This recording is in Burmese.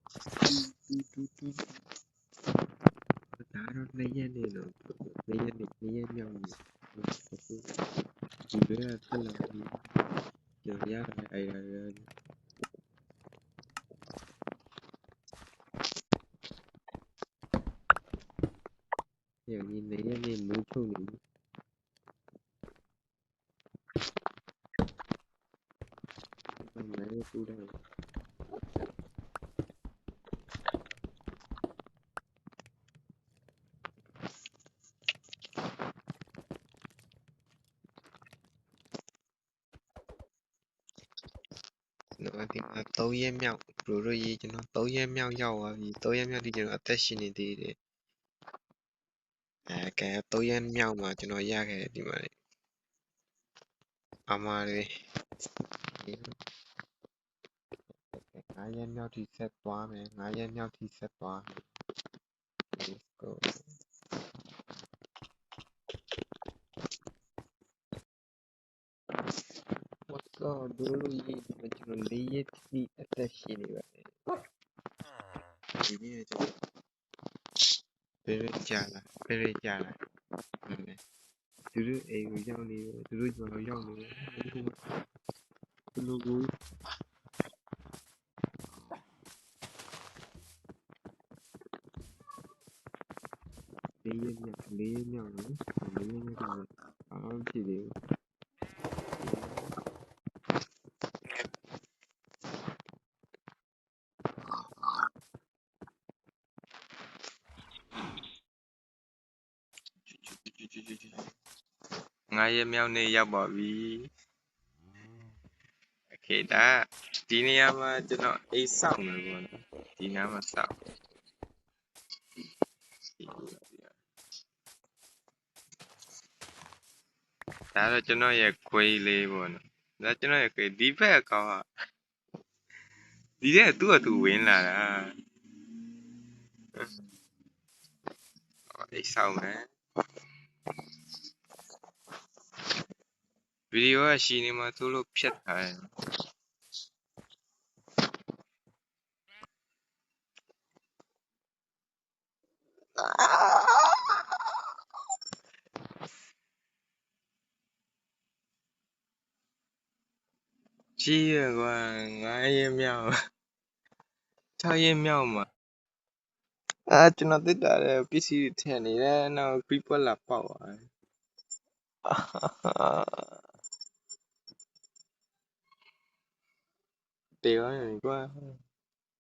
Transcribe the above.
ဒါတော့2ရက်နေတော့2ရက်မြောက်နေအခုဒီကဆက်လာပြီးကျွန်တော်ရတာအဲ့ဒါဒီ2ရက်နေမူးချုပ်နေဘာလဲပူတယ်နော်ဒီမှာ3ရက်မြောက်ဘရိုတို့ရေးကျွန်တော်3ရက်မြောက်ရောက်သွားပြီ3ရက်မြောက်ဒီကျွန်တော်အသက်ရှင်နေသေးတယ်ကဲ3ရက်မြောက်မှာကျွန်တော်ရခဲ့တယ်ဒီမှာအမားလေး9ရက်မြောက်ထိဆက်သွားမယ်9ရက်မြောက်ထိဆက်သွားမယ် let's go what's up ဘရိုတို့ရေးကျွန်တော်4ရက်ထိအသက်ရှင်နေပါတယ်ဒီနေ့ကျွန်တော်ကြလာဟုတ်တယ်သူတို့အိမ်ကိုရောက်နေတယ်သူတို့ကျွန်တော်ရောက်နေတယ်သူတို့ကို4ရက်မြောက်နော်4ရက်မြောက်အားဖြစ်တယ်9ရက်မြောက်နေ့ရောက်ပါပြီโอเคဒါဒီနေရာမှာကျွန်တော်အိတ်ဆောက်မယ်ပေါ့နော်ဒီနားမှာဆောက်ဒါတော့ကျွန်တော်ရဲ့ခွေးလေးပေါ့နော်ဒါကျွန်တော်ရဲ့ခွေးဒီဘက်အကောင်ကဒီတဲ့သူ့အတူဝင်လာတာအိတ်ဆောက်မယ်ဗီဒီယိုကရှီနေမှာသူ့လို့ဖြတ်ထားတယ်ကြီးရကွာ9ရက်မြောက်6ရက်မြောက်မှာကျွန်တော်တက်တာလေပစ္စည်းတွေထည့်နေတယ်နောက် people လာပေါက်သွားတယ်တေးရောကွာ